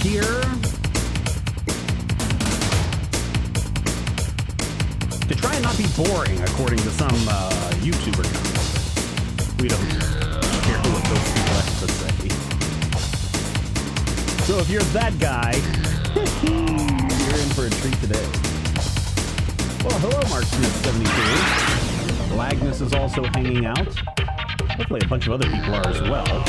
here. To try and not be boring, according to some YouTuber comments. We don't care what those people have to say. So if you're that guy, you're in for a treat today. Well, hello, Mark Smith 72. Lagnus is also hanging out. Hopefully a bunch of other people are as well.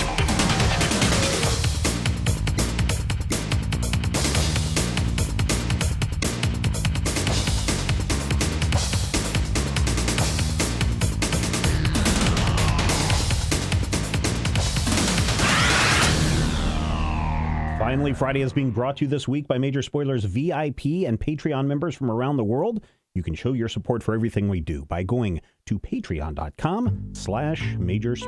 Finally, Friday is being brought to you this week by Major Spoilers VIP and Patreon members from around the world. You can show your support for everything we do by going to patreon.com/majorspoilers.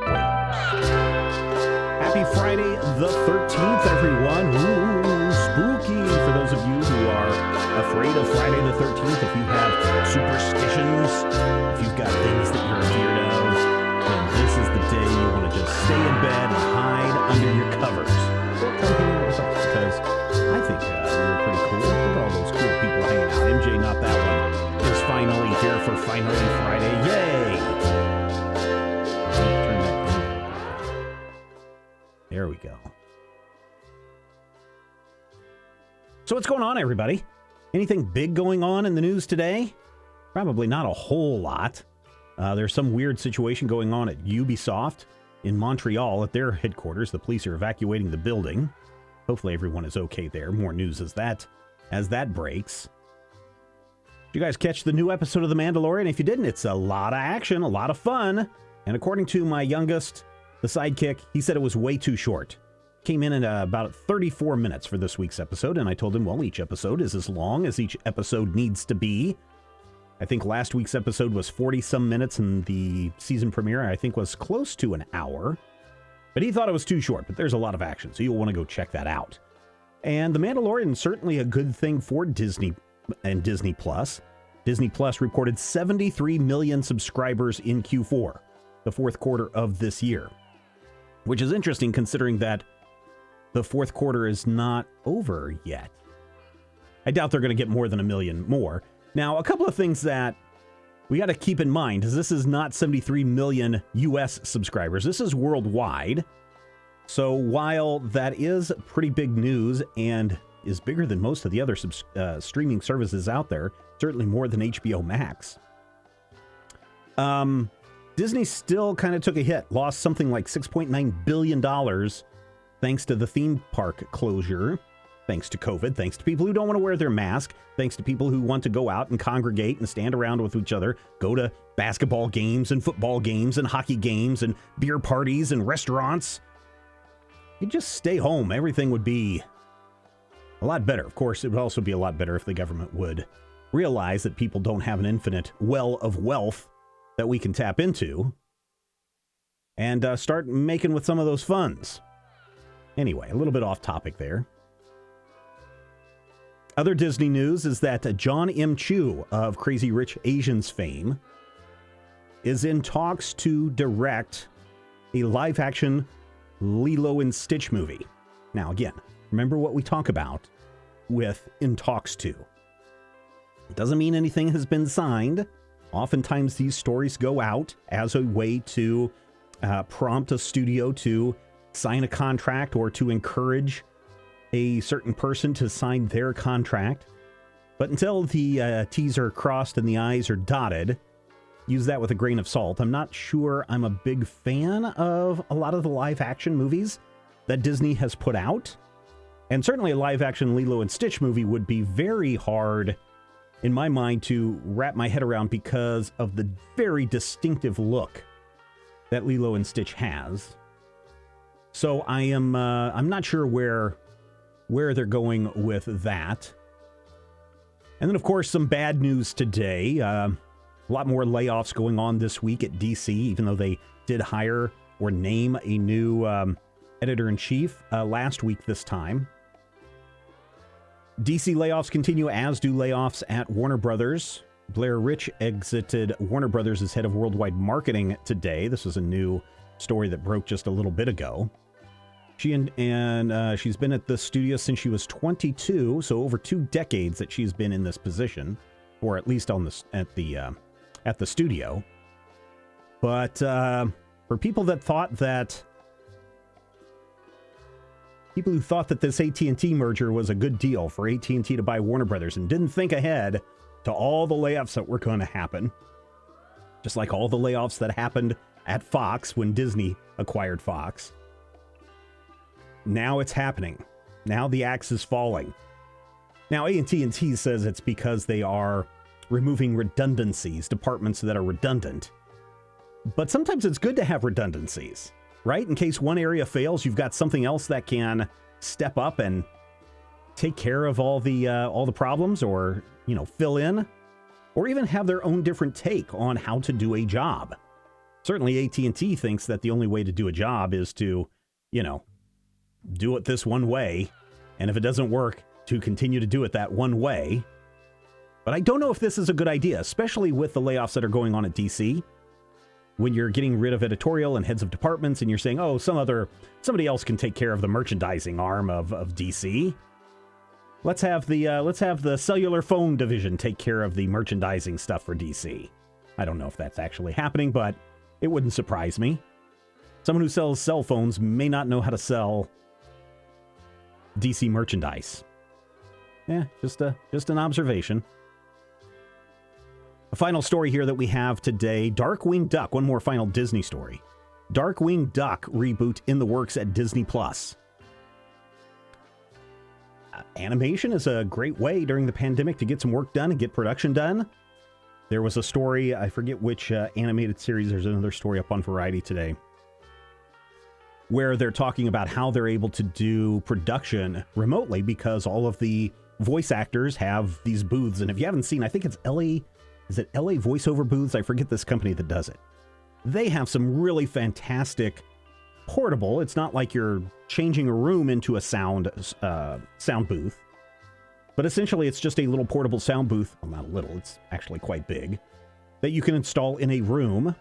Happy Friday the 13th, everyone. Ooh, spooky. For those of you who are afraid of Friday the 13th, if you have superstitions, if you've got things that you're afraid of, then this is the day you want to just stay in bed and hide under your covers. Or come hang out with us, because I think we're pretty cool. Look at all those cool people hanging out. MJ, not that one, is finally here for Finally Friday. Yay! Turn that down. There we go. So what's going on, everybody? Anything big going on in the news today? Probably not a whole lot. There's some weird situation going on at Ubisoft in Montreal at their headquarters. The police are evacuating the building. Hopefully everyone is okay there. More news as that breaks. Did you guys catch the new episode of The Mandalorian? If you didn't, it's a lot of action, a lot of fun. And according to my youngest, the sidekick, he said it was way too short. Came in at about 34 minutes for this week's episode, and I told him, well, each episode is as long as each episode needs to be. I think last week's episode was 40-some minutes, and the season premiere, I think, was close to an hour. But he thought it was too short, but there's a lot of action, so you'll want to go check that out. And The Mandalorian is certainly a good thing for Disney and Disney+. Disney Plus reported 73 million subscribers in Q4, the fourth quarter of this year, which is interesting considering that the fourth quarter is not over yet. I doubt they're going to get more than a million more. Now, a couple of things that we got to keep in mind is this is not 73 million US subscribers. This is worldwide. So while that is pretty big news and is bigger than most of the other streaming services out there, certainly more than HBO Max, Disney still kind of took a hit, lost something like $6.9 billion thanks to the theme park closure. Thanks to COVID, thanks to people who don't want to wear their mask, thanks to people who want to go out and congregate and stand around with each other, go to basketball games and football games and hockey games and beer parties and restaurants. You just stay home. Everything would be a lot better. Of course, it would also be a lot better if the government would realize that people don't have an infinite well of wealth that we can tap into and start making with some of those funds. Anyway, a little bit off topic there. Other Disney news is that John M. Chu of Crazy Rich Asians fame is in talks to direct a live-action Lilo and Stitch movie. Now, again, remember what we talk about with in talks to. It doesn't mean anything has been signed. Oftentimes, these stories go out as a way to prompt a studio to sign a contract or to encourage a certain person to sign their contract. But until the T's are crossed and the I's are dotted, use that with a grain of salt. I'm not sure I'm a big fan of a lot of the live action movies that Disney has put out. And certainly a live action Lilo and Stitch movie would be very hard in my mind to wrap my head around because of the very distinctive look that Lilo and Stitch has. So I'm not sure where they're going with that. And then, of course, some bad news today. A lot more layoffs going on this week at DC, even though they did hire or name a new editor-in-chief last week this time. DC layoffs continue, as do layoffs at Warner Brothers. Blair Rich exited Warner Brothers as head of worldwide marketing today. This was a new story that broke just a little bit ago. She's been at the studio since she was 22, so over 2 decades that she's been in this position, or at least at the studio. But for people who thought that this AT&T merger was a good deal for AT&T to buy Warner Brothers and didn't think ahead to all the layoffs that were going to happen, just like all the layoffs that happened at Fox when Disney acquired Fox. Now it's happening. Now the axe is falling. Now AT&T says it's because they are removing redundancies, departments that are redundant. But sometimes it's good to have redundancies, right? In case one area fails, you've got something else that can step up and take care of all the problems, or, you know, fill in, or even have their own different take on how to do a job. Certainly AT&T thinks that the only way to do a job is to, you know, do it this one way, and if it doesn't work, to continue to do it that one way. But I don't know if this is a good idea, especially with the layoffs that are going on at DC. When you're getting rid of editorial and heads of departments, and you're saying, oh, somebody else can take care of the merchandising arm of DC. Let's have the cellular phone division take care of the merchandising stuff for DC. I don't know if that's actually happening, but it wouldn't surprise me. Someone who sells cell phones may not know how to sell DC merchandise. Yeah, just an observation. A final story here that we have today, Darkwing Duck, one more final Disney story. Darkwing Duck reboot in the works at Disney+. Animation is a great way during the pandemic to get some work done and get production done. There was a story, I forget which animated series, there's another story up on Variety today, where they're talking about how they're able to do production remotely because all of the voice actors have these booths. And if you haven't seen, I think it's LA voiceover booths? I forget this company that does it. They have some really fantastic portable. It's not like you're changing a room into a sound booth, but essentially it's just a little portable sound booth. Well, not a little, it's actually quite big, that you can install in a room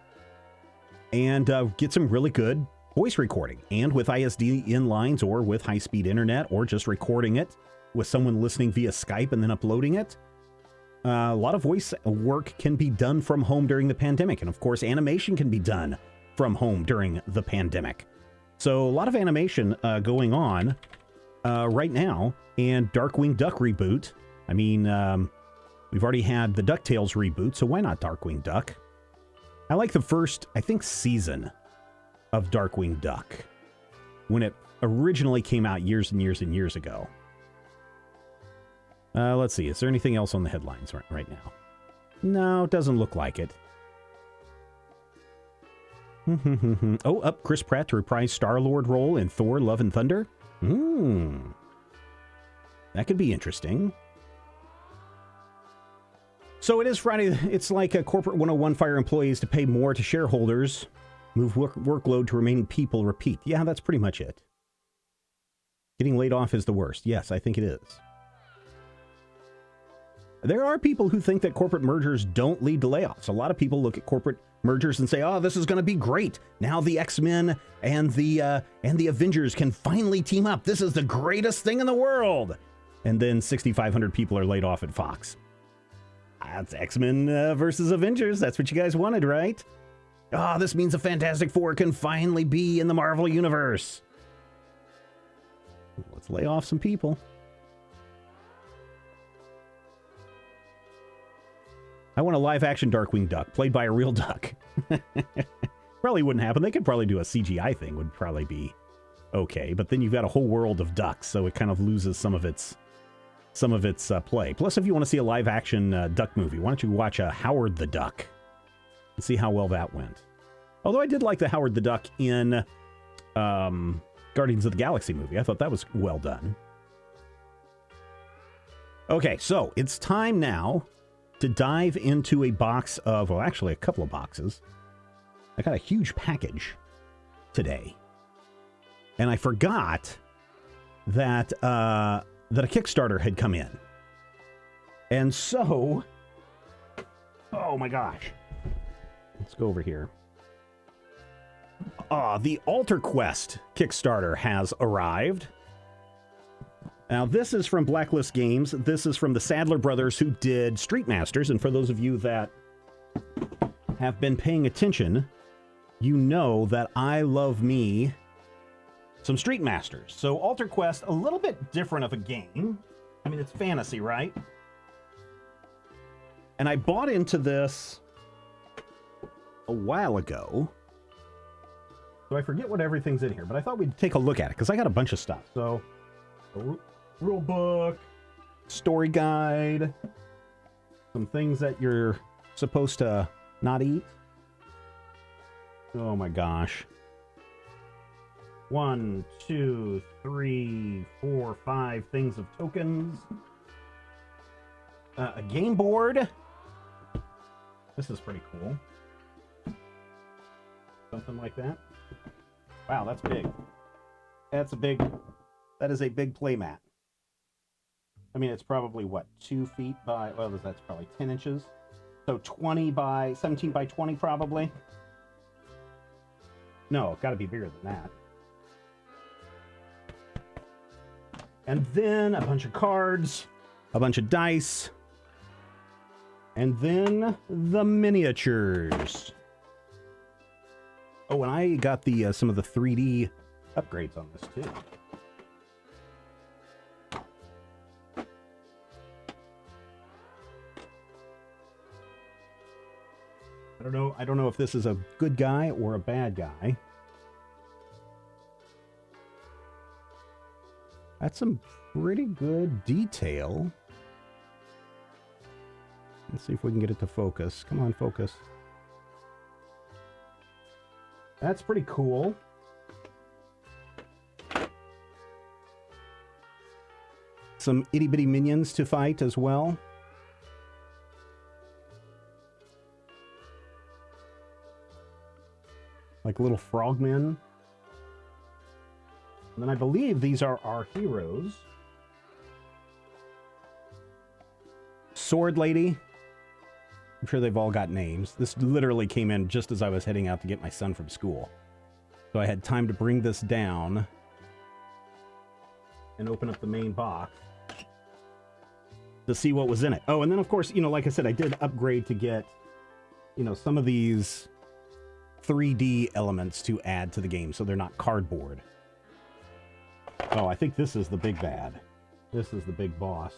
and get some really good voice recording. And with ISD inlines, or with high-speed internet, or just recording it with someone listening via Skype and then uploading it, a lot of voice work can be done from home during the pandemic. And of course, animation can be done from home during the pandemic. So a lot of animation going on right now. And Darkwing Duck reboot. I mean, we've already had the DuckTales reboot, so why not Darkwing Duck? I like the first, I think, season of Darkwing Duck when it originally came out years and years and years ago. Let's see. Is there anything else on the headlines right now? No, it doesn't look like it. Up Chris Pratt to reprise Star-Lord role in Thor: Love and Thunder. That could be interesting. So it is Friday. It's like a corporate 101 fire employees to pay more to shareholders. Move workload to remaining people. Repeat. Yeah, that's pretty much it. Getting laid off is the worst. Yes, I think it is. There are people who think that corporate mergers don't lead to layoffs. A lot of people look at corporate mergers and say, oh, this is going to be great. Now the X-Men and the Avengers can finally team up. This is the greatest thing in the world. And then 6,500 people are laid off at Fox. That's X-Men versus Avengers. That's what you guys wanted, right? Oh, this means the Fantastic Four can finally be in the Marvel Universe. Let's lay off some people. I want a live-action Darkwing Duck, played by a real duck. Probably wouldn't happen. They could probably do a CGI thing, would probably be okay. But then you've got a whole world of ducks, so it kind of loses some of its play. Plus, if you want to see a live-action duck movie, why don't you watch Howard the Duck and see how well that went. Although I did like the Howard the Duck in Guardians of the Galaxy movie. I thought that was well done. Okay, so it's time now to dive into a box of, well, actually a couple of boxes. I got a huge package today. And I forgot that a Kickstarter had come in. And so, oh my gosh. Let's go over here. The AltarQuest Kickstarter has arrived. Now, this is from Blacklist Games. This is from the Sadler brothers who did Street Masters. And for those of you that have been paying attention, you know that I love me some Street Masters. So AltarQuest, a little bit different of a game. I mean, it's fantasy, right? And I bought into this a while ago. So I forget what everything's in here, but I thought we'd take a look at it because I got a bunch of stuff. So, rule book, story guide, some things that you're supposed to not eat. Oh my gosh. 1, 2, 3, 4, 5 things of tokens. A game board. This is pretty cool. Something like that. Wow, that's big. That is a big play mat. I mean, it's probably, what, 2 feet by, well, that's probably 10 inches. So 17 by 20 probably. No, it's got to be bigger than that. And then a bunch of cards, a bunch of dice, and then the miniatures. Oh, and I got the some of the 3D upgrades on this too. I don't know if this is a good guy or a bad guy. That's some pretty good detail. Let's see if we can get it to focus. Come on, focus. That's pretty cool. Some itty-bitty minions to fight as well. Like little frogmen. And then I believe these are our heroes. Sword Lady. I'm sure they've all got names. This literally came in just as I was heading out to get my son from school. So I had time to bring this down and open up the main box to see what was in it. Oh, and then of course, like I said, I did upgrade to get, some of these 3D elements to add to the game so they're not cardboard. Oh, I think this is the big bad. This is the big boss.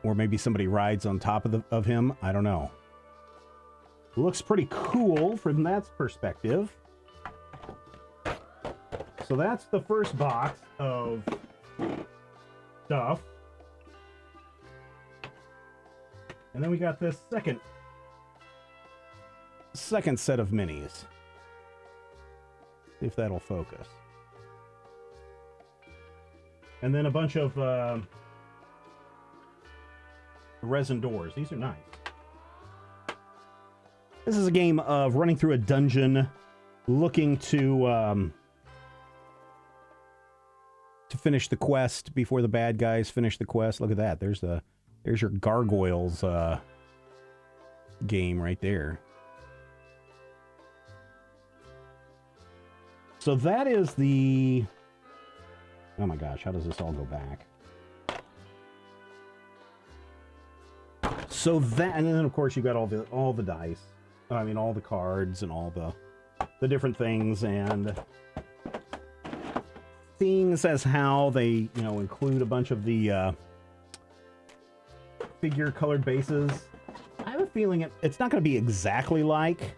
Or maybe somebody rides on top of him. I don't know. Looks pretty cool from that perspective. So that's the first box of stuff. And then we got this second set of minis. See if that'll focus. And then a bunch of resin doors. These are nice. This is a game of running through a dungeon, looking to finish the quest before the bad guys finish the quest. Look at that. There's your gargoyles game right there. So that is the... Oh my gosh, how does this all go back? So that, and then of course you got all the dice. I mean, all the cards and all the different things, and things as how they, include a bunch of the figure colored bases. I have a feeling it's not going to be exactly like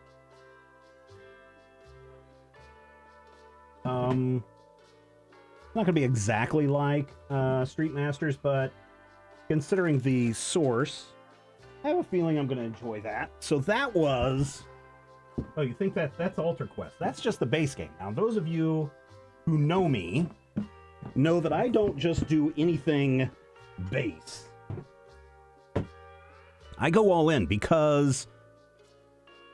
not going to be exactly like Street Masters, but considering the source, I have a feeling I'm going to enjoy that. So that was... Oh, you think that's AltarQuest? That's just the base game. Now, those of you who know me know that I don't just do anything base. I go all in because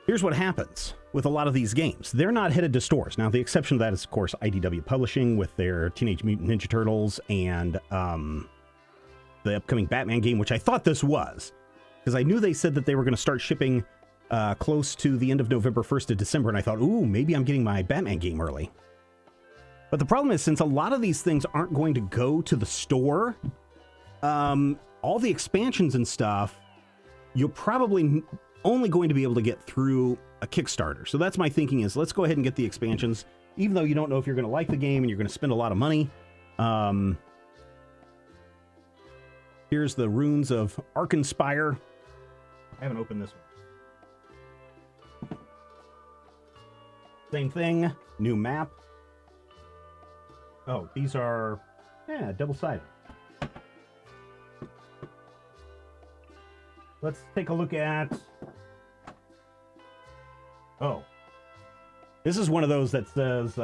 here's what happens with a lot of these games. They're not headed to stores. Now, the exception to that is, of course, IDW Publishing with their Teenage Mutant Ninja Turtles and the upcoming Batman game, which I thought this was. Because I knew they said that they were going to start shipping close to the end of November, 1st of December, and I thought, ooh, maybe I'm getting my Batman game early. But the problem is, since a lot of these things aren't going to go to the store, all the expansions and stuff, you're probably only going to be able to get through a Kickstarter. So that's my thinking is, let's go ahead and get the expansions, even though you don't know if you're going to like the game and you're going to spend a lot of money. Here's the runes of Arkanspire. I haven't opened this one. Same thing, new map. Oh, these are, yeah, double-sided. Let's take a look at... Oh. This is one of those that says,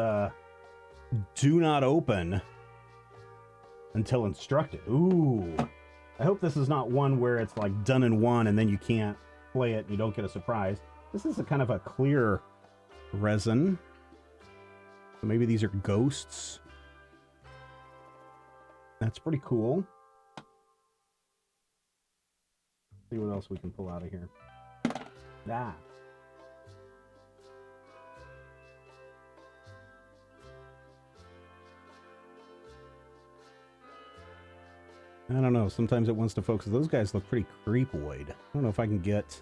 do not open until instructed. Ooh. I hope this is not one where it's like done in one and then you can't play it and you don't get a surprise. This is a kind of a clear resin. So maybe these are ghosts. That's pretty cool. See what else we can pull out of here. Ah. I don't know. Sometimes it wants to focus. Those guys look pretty creepoid. I don't know if I can get...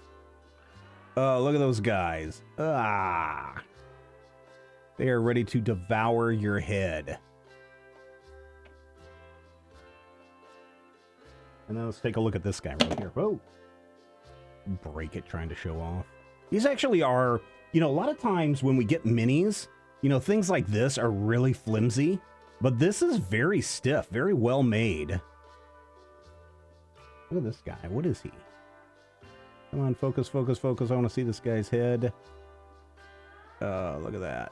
Oh, look at those guys. Ah. They are ready to devour your head. And then let's take a look at this guy right here. Oh. Break it trying to show off. These actually are, you know, a lot of times when we get minis, you know, things like this are really flimsy, but this is very stiff, very well made. Look at this guy. What is he? Come on, focus, focus, focus. I want to see this guy's head. Look at that.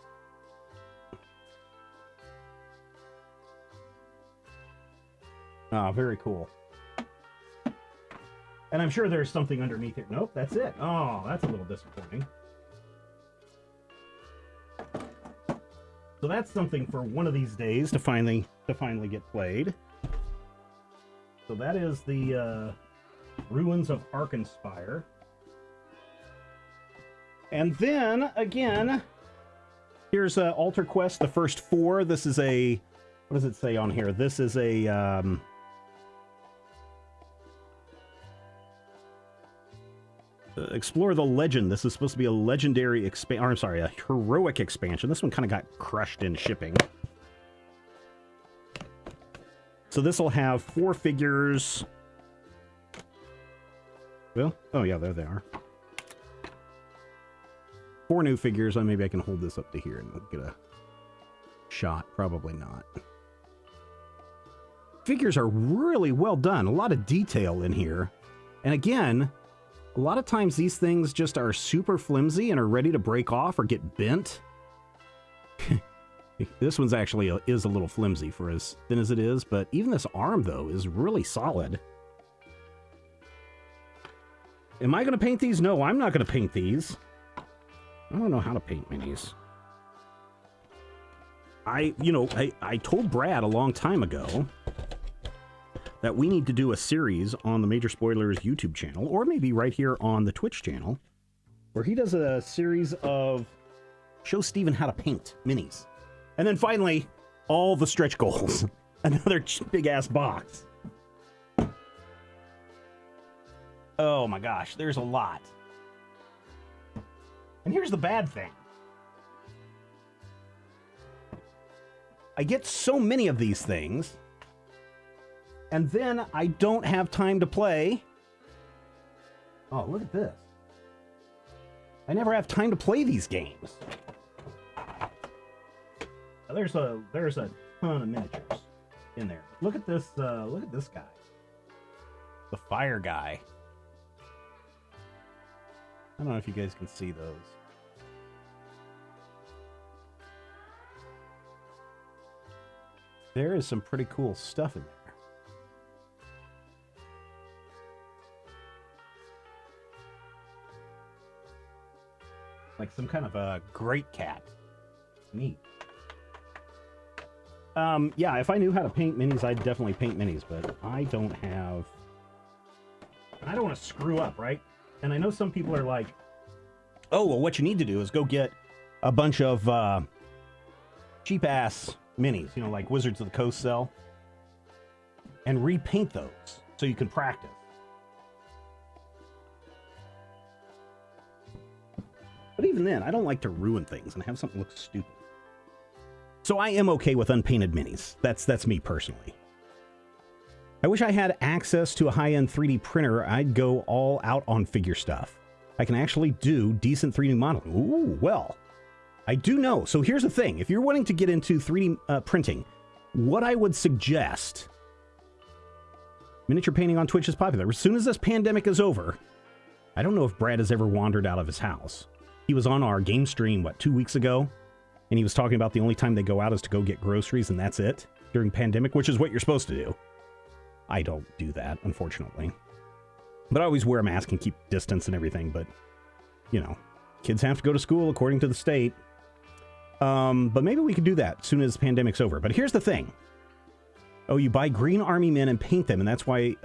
Ah, very cool. And I'm sure there's something underneath here. Nope, that's it. Oh, that's a little disappointing. So that's something for one of these days to finally get played. So that is the Ruins of Arkanspire. And then, again, here's AltarQuest, the first 4. This is a... What does it say on here? This is a... Explore the Legend. This is supposed to be a legendary expansion. I'm sorry, a heroic expansion. This one kind of got crushed in shipping. So this will have 4 figures. Well, oh yeah, there they are. 4 new figures. Maybe I can hold this up to here and get a shot. Probably not. Figures are really well done. A lot of detail in here. And again, a lot of times these things just are super flimsy and are ready to break off or get bent. This one's actually is a little flimsy for as thin as it is, but even this arm, though, is really solid. Am I going to paint these? No, I'm not going to paint these. I don't know how to paint minis. I told Brad a long time ago that we need to do a series on the Major Spoilers YouTube channel, or maybe right here on the Twitch channel, where he does a series of show Steven how to paint minis. And then finally, all the stretch goals. Another big-ass box. Oh my gosh, there's a lot. And here's the bad thing. I get so many of these things, and then I don't have time to play. Oh, look at this. I never have time to play these games. There's a ton of miniatures in there. Look at this guy. The fire guy. I don't know if you guys can see those. There is some pretty cool stuff in there. Like some kind of a great cat. Neat. Yeah, if I knew how to paint minis, I'd definitely paint minis, but I don't have... I don't want to screw up, right? And I know some people are like, Oh, well, what you need to do is go get a bunch of cheap-ass minis, you know, like Wizards of the Coast sell, and repaint those so you can practice. But even then, I don't like to ruin things and have something look stupid. So I am okay with unpainted minis. That's me personally. I wish I had access to a high-end 3D printer. I'd go all out on figure stuff. I can actually do decent 3D modeling. Ooh, well, I do know. So here's the thing. If you're wanting to get into 3D printing, what I would suggest, miniature painting on Twitch is popular. As soon as this pandemic is over, I don't know if Brad has ever wandered out of his house. He was on our game stream, 2 weeks ago? And he was talking about the only time they go out is to go get groceries, and that's it during pandemic, which is what you're supposed to do. I don't do that, unfortunately. But I always wear a mask and keep distance and everything, but, you know, kids have to go to school according to the state. But maybe we could do that as soon as the pandemic's over. But here's the thing. Oh, you buy green army men and paint them, and that's why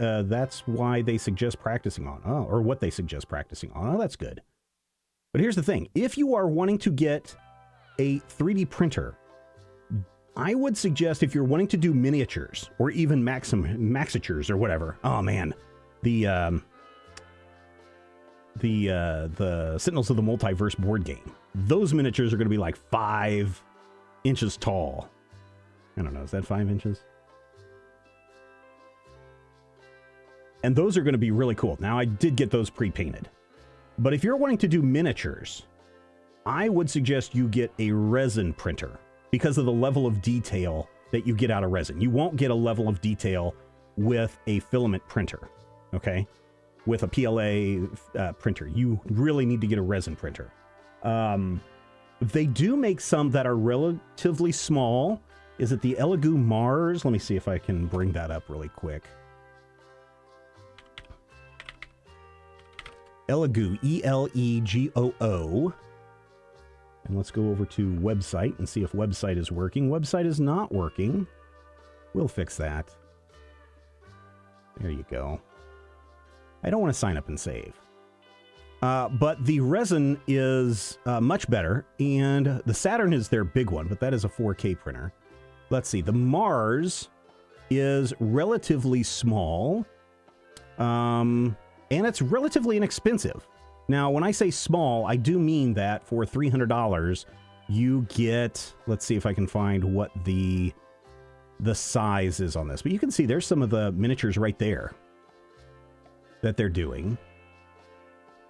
they suggest practicing on. Oh, or what they suggest practicing on. Oh, that's good. But here's the thing. If you are wanting to get a 3D printer, I would suggest if you're wanting to do miniatures or even maxatures or whatever. Oh man, the Sentinels of the Multiverse board game. Those miniatures are going to be like 5 inches tall. I don't know, is that 5 inches? And those are going to be really cool. Now, I did get those pre-painted. But if you're wanting to do miniatures, I would suggest you get a resin printer because of the level of detail that you get out of resin. You won't get a level of detail with a filament printer, okay? With a PLA printer. You really need to get a resin printer. They do make some that are relatively small. Is it the Elegoo Mars? Let me see if I can bring that up really quick. Elegoo, E-L-E-G-O-O. And let's go over to website and see if website is working. Website is not working. We'll fix that. There you go. I don't want to sign up and save. But the resin is much better, and the Saturn is their big one, but that is a 4K printer. Let's see. The Mars is relatively small, and it's relatively inexpensive. Now, when I say small, I do mean that for $300, you get, let's see if I can find what the size is on this. But you can see there's some of the miniatures right there that they're doing.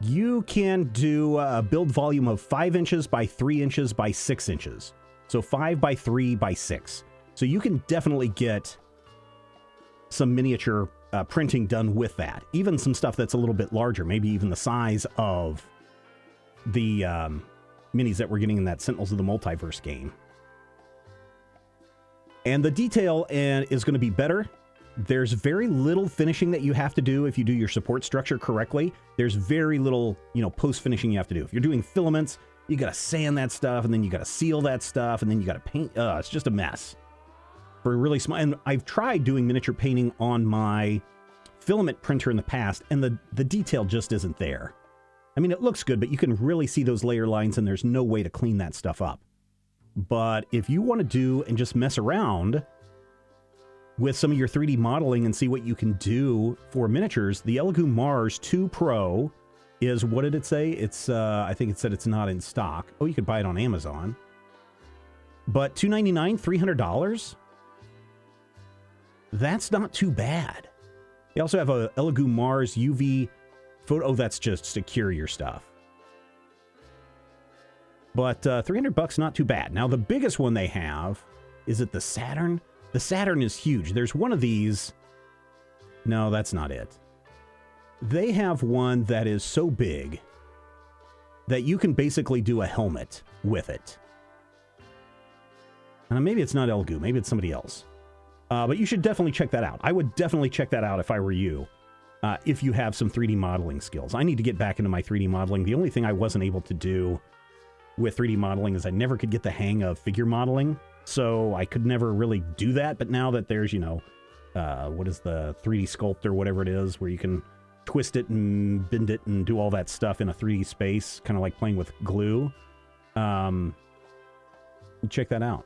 You can do a build volume of 5 inches by 3 inches by 6 inches. So 5 by 3 by 6. So you can definitely get some miniature printing done with that. Even some stuff that's a little bit larger, maybe even the size of the minis that we're getting in that Sentinels of the Multiverse game. And the detail is going to be better. There's very little finishing that you have to do if you do your support structure correctly. There's very little, post-finishing you have to do. If you're doing filaments, you got to sand that stuff, and then you got to seal that stuff, and then you got to paint. It's just a mess. For really small, and I've tried doing miniature painting on my filament printer in the past, and the detail just isn't there. I mean, it looks good, but you can really see those layer lines, and there's no way to clean that stuff up. But if you want to do and just mess around with some of your 3D modeling and see what you can do for miniatures, the Elegoo Mars 2 Pro is, what did it say? It's, I think it said it's not in stock. Oh, you could buy it on Amazon. But $299, $300? That's not too bad. They also have a Elegoo Mars UV photo. Oh, that's just to cure your stuff. But $300, not too bad. Now, the biggest one they have, is it the Saturn? The Saturn is huge. There's one of these. No, that's not it. They have one that is so big that you can basically do a helmet with it. Maybe it's not Elegoo. Maybe it's somebody else. But you should definitely check that out. I would definitely check that out if I were you, if you have some 3D modeling skills. I need to get back into my 3D modeling. The only thing I wasn't able to do with 3D modeling is I never could get the hang of figure modeling, so I could never really do that. But now that there's, what is the 3D Sculpt or whatever it is, where you can twist it and bend it and do all that stuff in a 3D space, kind of like playing with glue. Check that out.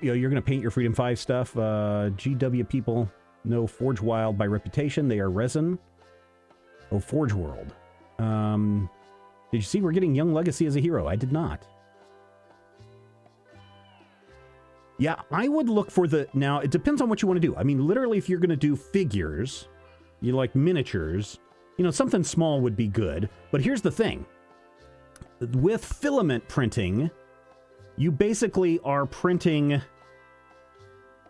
You know, you're going to paint your Freedom 5 stuff. GW people know Forge Wild by reputation. They are resin. Oh, Forge World. Did you see we're getting Young Legacy as a hero? I did not. Yeah, I would look for the... Now, it depends on what you want to do. I mean, literally, if you're going to do figures, you like miniatures, you know, something small would be good. But here's the thing. With filament printing, you basically are printing...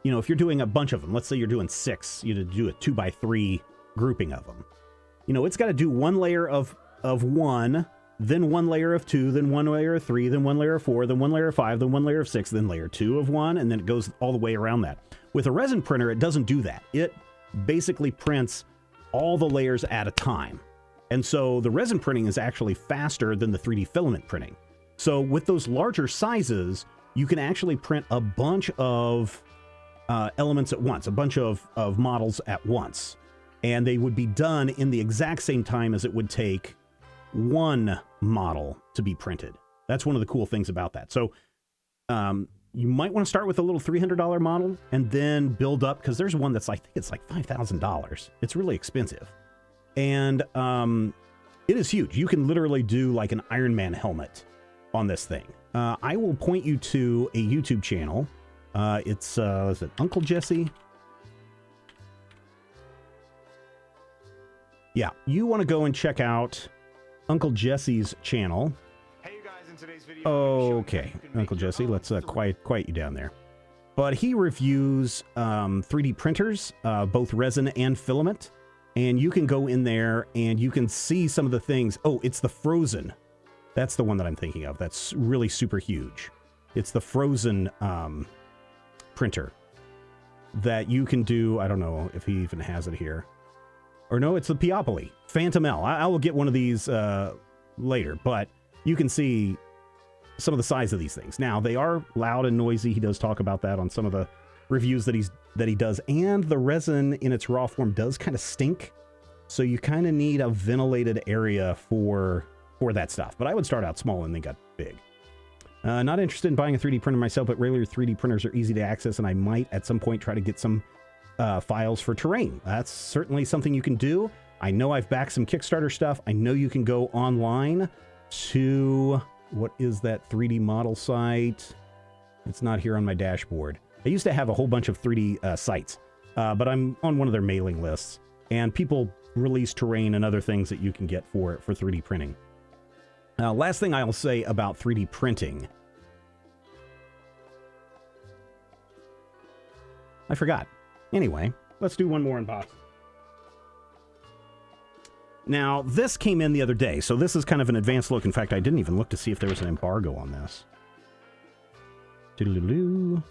You know, if you're doing a bunch of them, let's say you're doing 6, you do a 2x3 grouping of them. You know, it's got to do one layer of 1, then one layer of 2, then one layer of 3, then one layer of 4, then one layer of 5, then one layer of 6, then layer 2 of 1, and then it goes all the way around that. With a resin printer, it doesn't do that. It basically prints all the layers at a time. And so the resin printing is actually faster than the 3D filament printing. So with those larger sizes, you can actually print a bunch of elements at once, a bunch of models at once. And they would be done in the exact same time as it would take one model to be printed. That's one of the cool things about that. So you might want to start with a little $300 model and then build up, because there's one that's like, I think it's like $5,000. It's really expensive. And it is huge. You can literally do like an Iron Man helmet on this thing. I will point you to a YouTube channel. Is it Uncle Jesse? Yeah, you want to go and check out Uncle Jesse's channel. Hey, you guys, in today's video, okay, Uncle Jesse, let's quiet you down there. But he reviews 3D printers, both resin and filament, and you can go in there and you can see some of the things. Oh, it's the Frozen. That's the one that I'm thinking of. That's really super huge. It's the Frozen printer that you can do. I don't know if he even has it here. Or no, it's the Peopoly Phantom L. I will get one of these later, but you can see some of the size of these things. Now, they are loud and noisy. He does talk about that on some of the reviews that he does, and the resin in its raw form does kind of stink, so you kind of need a ventilated area for that stuff. But I would start out small and then got big. Not interested in buying a 3D printer myself, but regular 3D printers are easy to access, and I might at some point try to get some files for terrain. That's certainly something you can do. I know I've backed some Kickstarter stuff. I know you can go online to, what is that 3D model site? It's not here on my dashboard. I used to have a whole bunch of 3D sites, but I'm on one of their mailing lists, and people release terrain and other things that you can get for 3D printing. Last thing I'll say about 3D printing. I forgot. Anyway, let's do one more unboxing. Now, this came in the other day, so this is kind of an advanced look. In fact, I didn't even look to see if there was an embargo on this. Doodaloo.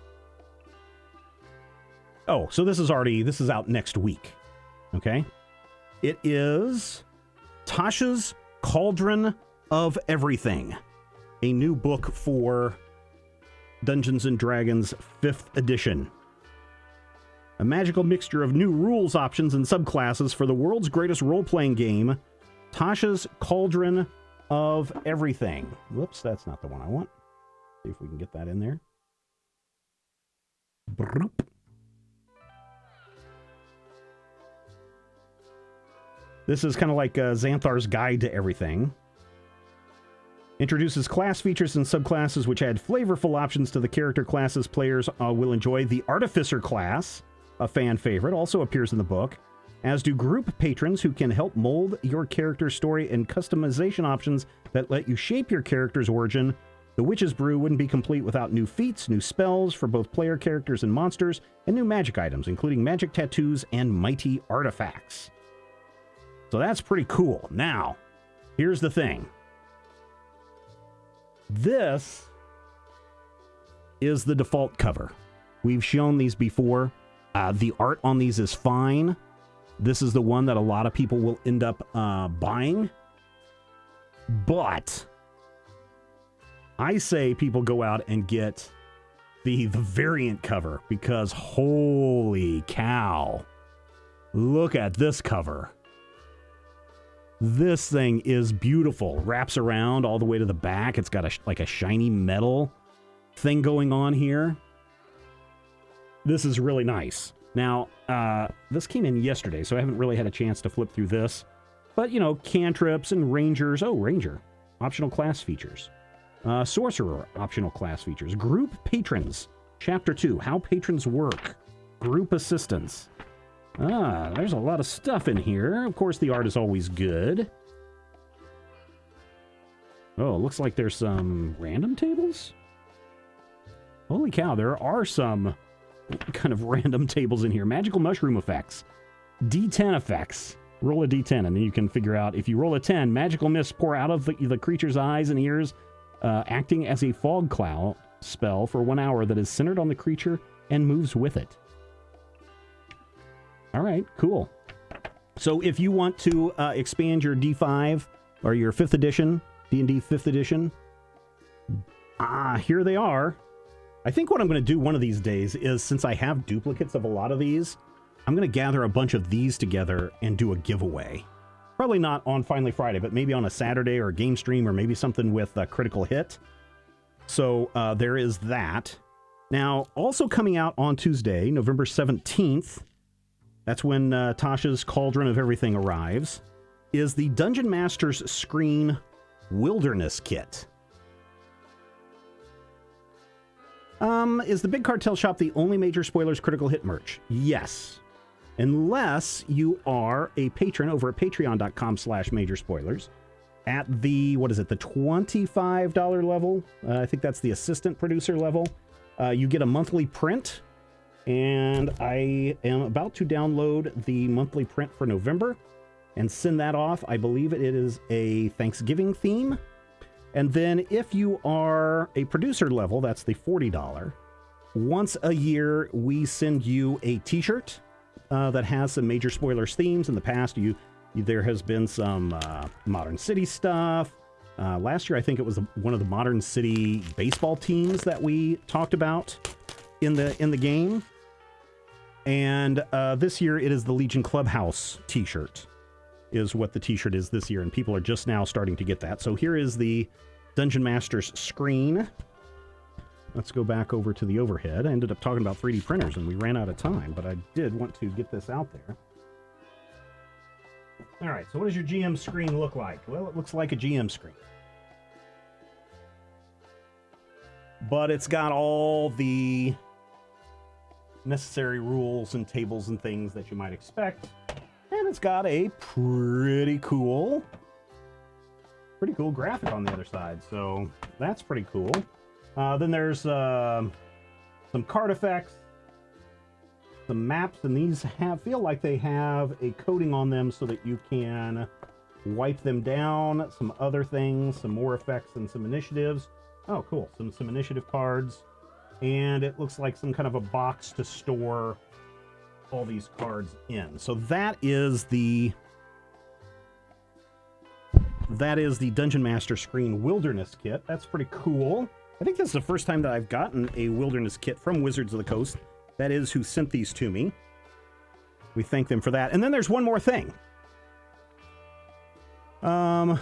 Oh, so this is out next week. Okay? It is Tasha's Cauldron of Everything, a new book for Dungeons & Dragons 5th edition. A magical mixture of new rules, options, and subclasses for the world's greatest role-playing game, Tasha's Cauldron of Everything. Whoops, that's not the one I want. See if we can get that in there. Broop. This is kind of like Xanthar's Guide to Everything. Introduces class features and subclasses which add flavorful options to the character classes players will enjoy. The Artificer class, a fan favorite, also appears in the book, as do group patrons who can help mold your character's story and customization options that let you shape your character's origin. The Witch's Brew wouldn't be complete without new feats, new spells for both player characters and monsters, and new magic items, including magic tattoos and mighty artifacts. So that's pretty cool. Now, here's the thing. This is the default cover. We've shown these before. The art on these is fine. This is the one that a lot of people will end up buying. But I say people go out and get the variant cover, because holy cow, look at this cover. This thing is beautiful. Wraps around all the way to the back. It's got like a shiny metal thing going on here. This is really nice. Now, this came in yesterday, so I haven't really had a chance to flip through this. But, you know, cantrips and rangers. Oh, ranger. Optional class features. Sorcerer, optional class features. Group patrons. Chapter 2, how patrons work. Group assistance. There's a lot of stuff in here. Of course, the art is always good. Oh, looks like there's some random tables. Holy cow, there are some kind of random tables in here. Magical mushroom effects. D10 effects. Roll a D10, and then you can figure out if you roll a 10, magical mists pour out of the creature's eyes and ears, acting as a fog cloud spell for 1 hour that is centered on the creature and moves with it. All right, cool. So if you want to expand your D5 or your 5th edition, D&D 5th edition, here they are. I think what I'm going to do one of these days is, since I have duplicates of a lot of these, I'm going to gather a bunch of these together and do a giveaway. Probably not on Finally Friday, but maybe on a Saturday or a game stream, or maybe something with a critical hit. So there is that. Now, also coming out on Tuesday, November 17th, that's when Tasha's Cauldron of Everything arrives, is the Dungeon Master's Screen Wilderness Kit. Is the Big Cartel Shop the only major spoilers critical hit merch? Yes. Unless you are a patron over at patreon.com/majorspoilers at the, what is it, the $25 level? I think that's the assistant producer level. You get a monthly print, and I am about to download the monthly print for November and send that off. I believe it is a Thanksgiving theme. And then if you are a producer level, that's the $40. Once a year, we send you a t-shirt that has some major spoilers themes. In the past, there has been some Modern City stuff. Last year, I think it was one of the Modern City baseball teams that we talked about in the game. And this year, it is the Legion Clubhouse t-shirt is what the t-shirt is this year, and people are just now starting to get that. So here is the Dungeon Master's screen. Let's go back over to the overhead. I ended up talking about 3D printers, and we ran out of time, but I did want to get this out there. All right, so what does your GM screen look like? Well, it looks like a GM screen. But it's got all the necessary rules and tables and things that you might expect. And it's got a pretty cool graphic on the other side. So that's pretty cool. Then there's some card effects, some maps, and these feel like they have a coating on them so that you can wipe them down. Some other things, some more effects, and some initiatives. Oh, cool. Some initiative cards. And it looks like some kind of a box to store all these cards in. So that is the Dungeon Master Screen Wilderness Kit. That's pretty cool. I think this is the first time that I've gotten a Wilderness Kit from Wizards of the Coast. That is who sent these to me. We thank them for that. And then there's one more thing. I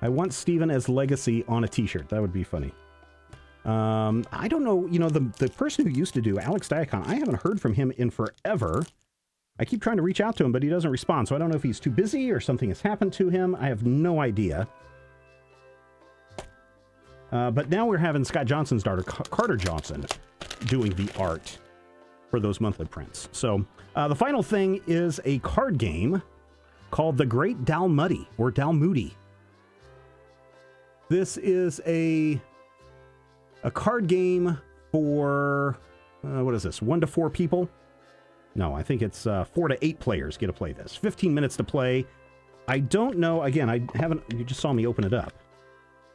want Steven as Legacy on a t-shirt. That would be funny. I don't know, the person who used to do Alex Diacon, I haven't heard from him in forever. I keep trying to reach out to him, but he doesn't respond, so I don't know if he's too busy or something has happened to him. I have no idea. But now we're having Scott Johnson's daughter, Carter Johnson, doing the art for those monthly prints. So the final thing is a card game called The Great Dalmuddy, or Dalmoody. This is a card game for, what is this, 1 to 4 people? No, I think it's 4 to 8 players get to play this. 15 minutes to play. I don't know, again, you just saw me open it up.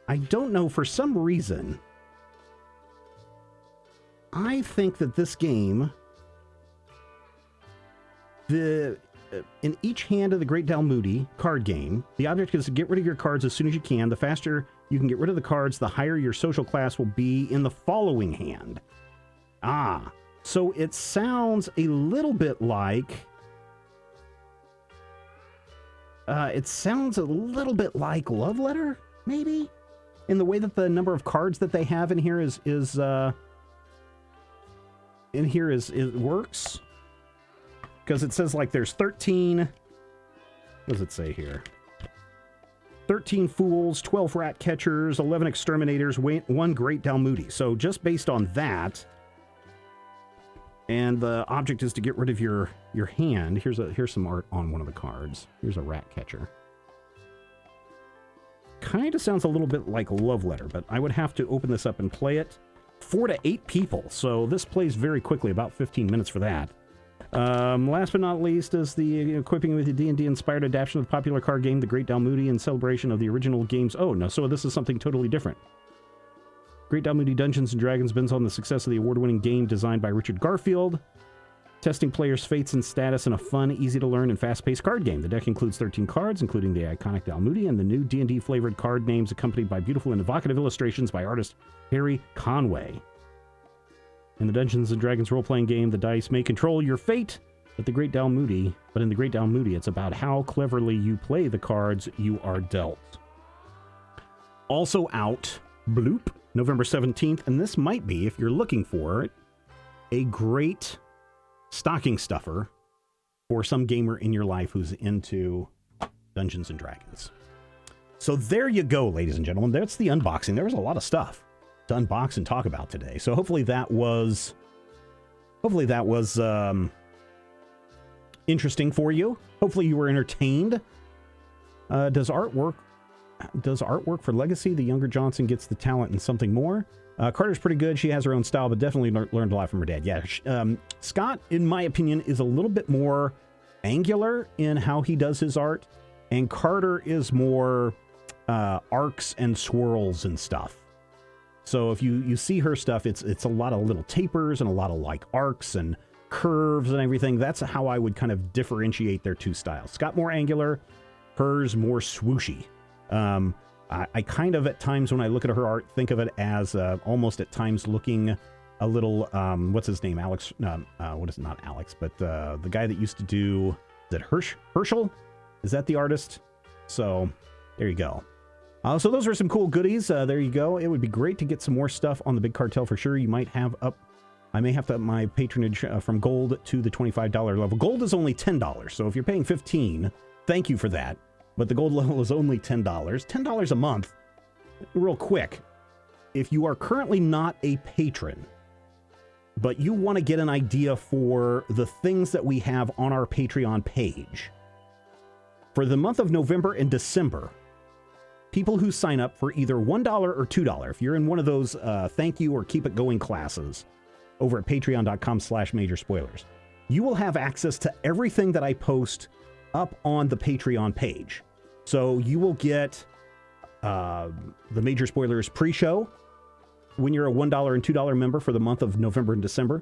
I don't know, for some reason, I think that this game, in each hand of the Great Dalmoody card game, the object is to get rid of your cards as soon as you can. The faster you can get rid of the cards, the higher your social class will be in the following hand. So it sounds a little bit like It sounds a little bit like Love Letter, maybe? In the way that the number of cards that they have in here works. Because it says like there's 13... What does it say here? 13 Fools, 12 Rat Catchers, 11 Exterminators, 1 Great Dalmoody. So just based on that, and the object is to get rid of your hand. Here's some art on one of the cards. Here's a Rat Catcher. Kind of sounds a little bit like Love Letter, but I would have to open this up and play it. 4 to 8 people, so this plays very quickly, about 15 minutes for that. Last but not least is the equipping with the D&D inspired adaptation of the popular card game, The Great Dalmoody, in celebration of the original game's... Oh, no, so this is something totally different. Great Dalmoody Dungeons & Dragons builds on the success of the award-winning game designed by Richard Garfield, testing players' fates and status in a fun, easy-to-learn, and fast-paced card game. The deck includes 13 cards, including the iconic Dalmoody and the new D&D-flavored card names, accompanied by beautiful and evocative illustrations by artist Harry Conway. In the Dungeons & Dragons role-playing game, the dice may control your fate, but in the Great Dalmoody, it's about how cleverly you play the cards you are dealt. Also out, bloop, November 17th, and this might be, if you're looking for it, a great stocking stuffer for some gamer in your life who's into Dungeons & Dragons. So there you go, ladies and gentlemen. That's the unboxing. There was a lot of stuff to unbox and talk about today. So hopefully that was interesting for you. Hopefully you were entertained. Does artwork for Legacy? The younger Johnson gets the talent and something more. Carter's pretty good. She has her own style, but definitely learned a lot from her dad. Yeah, Scott, in my opinion, is a little bit more angular in how he does his art, and Carter is more arcs and swirls and stuff. So if you see her stuff, it's a lot of little tapers and a lot of like arcs and curves and everything. That's how I would kind of differentiate their two styles. Scott more angular, hers more swooshy. I kind of, at times when I look at her art, think of it as almost at times looking a little, what's his name? Alex, what is it? Not Alex, but the guy that used to do, is it Herschel? Is that the artist? So there you go. So those are some cool goodies. There you go. It would be great to get some more stuff on the Big Cartel for sure. I may have to up my patronage from gold to the $25 level. Gold is only $10. So if you're paying $15, thank you for that. But the gold level is only $10. $10 a month. Real quick, if you are currently not a patron, but you want to get an idea for the things that we have on our Patreon page, for the month of November and December, people who sign up for either $1 or $2, if you're in one of those thank you or keep it going classes over at patreon.com/majorspoilers, you will have access to everything that I post up on the Patreon page. So you will get the Major Spoilers pre-show when you're a $1 and $2 member for the month of November and December.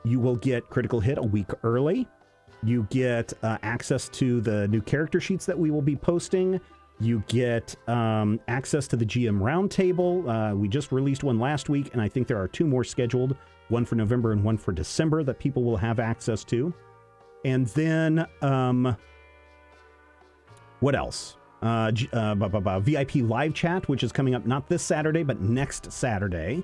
You will get Critical Hit a week early. You get access to the new character sheets that we will be posting. You get access to the GM Roundtable. We just released one last week, and I think there are 2 more scheduled, one for November and one for December, that people will have access to. And then, what else? VIP live chat, which is coming up not this Saturday, but next Saturday.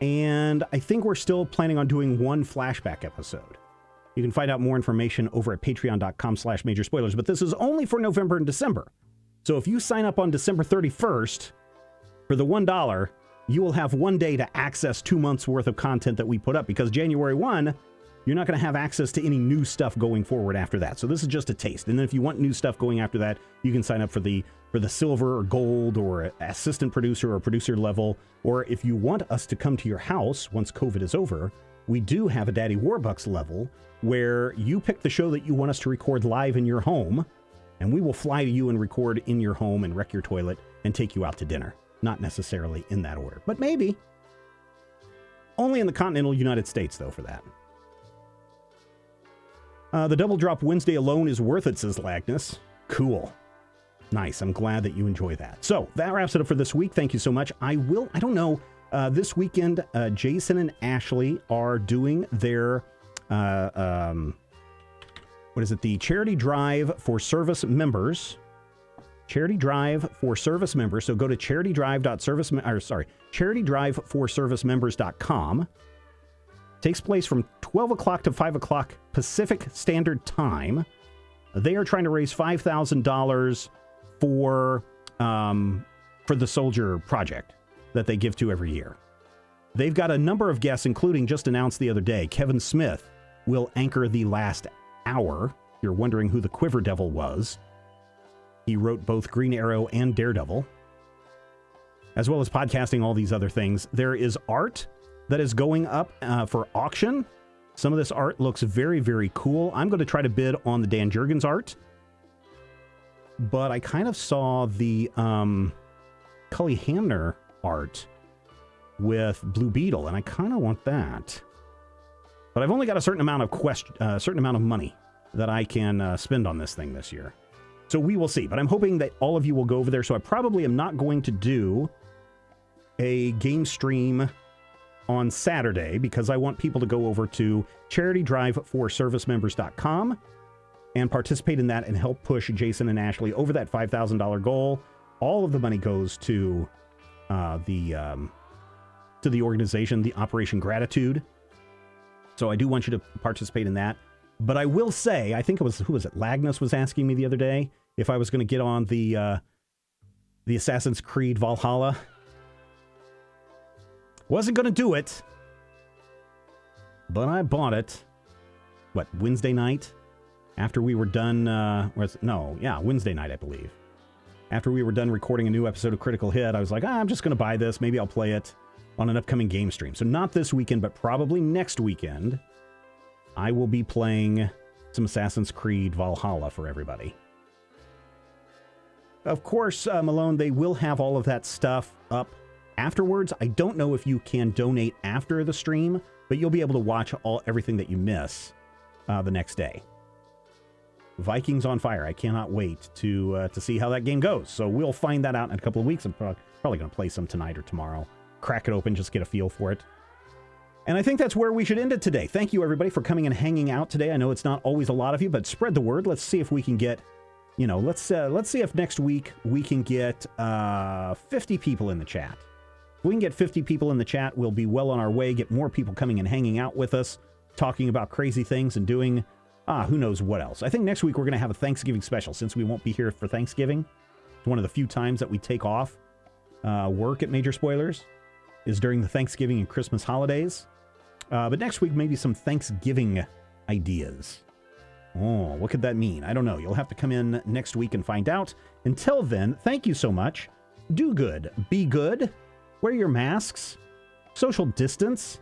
And I think we're still planning on doing one flashback episode. You can find out more information over at patreon.com/majorspoilers, but this is only for November and December. So if you sign up on December 31st for the $1, you will have 1 day to access 2 months worth of content that we put up, because January 1, you're not going to have access to any new stuff going forward after that. So this is just a taste. And then if you want new stuff going after that, you can sign up for the silver or gold or assistant producer or producer level. Or if you want us to come to your house once COVID is over, we do have a Daddy Warbucks level where you pick the show that you want us to record live in your home, and we will fly to you and record in your home and wreck your toilet and take you out to dinner. Not necessarily in that order, but maybe. Only in the continental United States, though, for that. The Double Drop Wednesday alone is worth it, says Lagnus. Cool. Nice. I'm glad that you enjoy that. So that wraps it up for this week. Thank you so much. I don't know, this weekend, Jason and Ashley are doing their what is it? The charity drive for service members. Charity drive for service members. So go to charitydriveforservicemembers.com. Takes place from 12 o'clock to 5 o'clock Pacific Standard Time. They are trying to raise $5,000 for the Soldier Project that they give to every year. They've got a number of guests, including just announced the other day, Kevin Smith will anchor the last hour. If you're wondering who the Quiver Devil was, he wrote both Green Arrow and Daredevil, as well as podcasting, all these other things. There is art that is going up for auction. Some of this art looks very, very cool. I'm going to try to bid on the Dan Jurgens art, but I kind of saw the Cully Hamner art with Blue Beetle, and I kind of want that. But I've only got a certain amount of money that I can spend on this thing this year. So we will see. But I'm hoping that all of you will go over there. So I probably am not going to do a game stream on Saturday because I want people to go over to charitydriveforservicemembers.com and participate in that and help push Jason and Ashley over that $5,000 goal. All of the money goes to the organization, the Operation Gratitude. So I do want you to participate in that. But I will say, I think it was, who was it? Lagnus was asking me the other day if I was going to get on the Assassin's Creed Valhalla. Wasn't going to do it, but I bought it. What, Wednesday night? After we were done, Wednesday night, I believe. After we were done recording a new episode of Critical Hit, I was like, I'm just going to buy this. Maybe I'll play it on an upcoming game stream. So not this weekend, but probably next weekend, I will be playing some Assassin's Creed Valhalla for everybody. Of course, Malone, they will have all of that stuff up afterwards. I don't know if you can donate after the stream, but you'll be able to watch everything that you miss the next day. Vikings on Fire. I cannot wait to see how that game goes. So we'll find that out in a couple of weeks. I'm probably going to play some tonight or tomorrow. Crack it open, just get a feel for it. And I think that's where we should end it today. Thank you, everybody, for coming and hanging out today. I know it's not always a lot of you, but spread the word. Let's see if we can get, let's see if next week we can get 50 people in the chat. If we can get 50 people in the chat, we'll be well on our way, get more people coming and hanging out with us, talking about crazy things and doing, who knows what else. I think next week we're going to have a Thanksgiving special, since we won't be here for Thanksgiving. It's one of the few times that we take off work at Major Spoilers, is during the Thanksgiving and Christmas holidays. But next week, maybe some Thanksgiving ideas. Oh, what could that mean? I don't know. You'll have to come in next week and find out. Until then, thank you so much. Do good. Be good. Wear your masks. Social distance.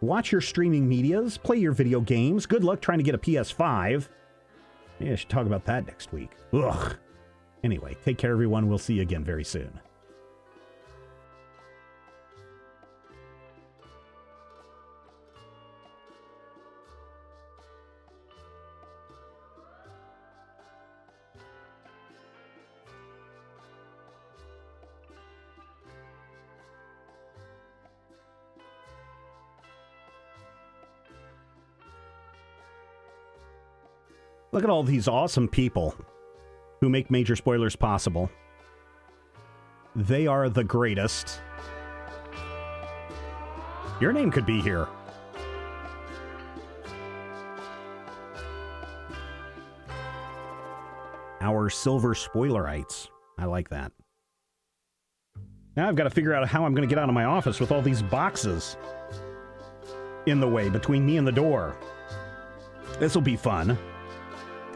Watch your streaming medias. Play your video games. Good luck trying to get a PS5. Maybe I should talk about that next week. Ugh. Anyway, take care, everyone. We'll see you again very soon. Look at all these awesome people who make Major Spoilers possible. They are the greatest. Your name could be here. Our silver spoilerites. I like that. Now I've got to figure out how I'm going to get out of my office with all these boxes in the way between me and the door. This will be fun.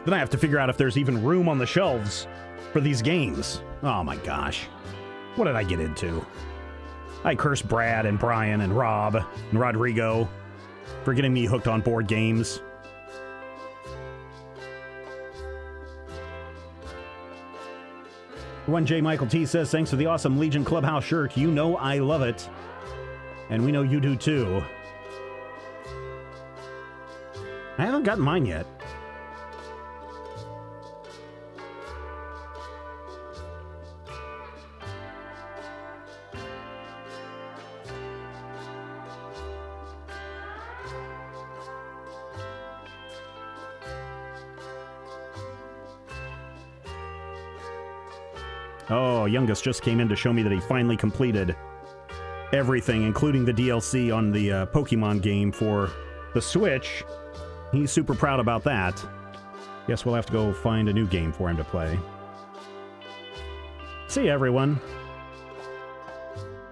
Then I have to figure out if there's even room on the shelves for these games. Oh my gosh. What did I get into? I curse Brad and Brian and Rob and Rodrigo for getting me hooked on board games. One J. Michael T says, thanks for the awesome Legion Clubhouse shirt. You know I love it. And we know you do too. I haven't gotten mine yet. Oh, Youngest just came in to show me that he finally completed everything, including the DLC on the Pokemon game for the Switch. He's super proud about that. Guess we'll have to go find a new game for him to play. See ya, everyone.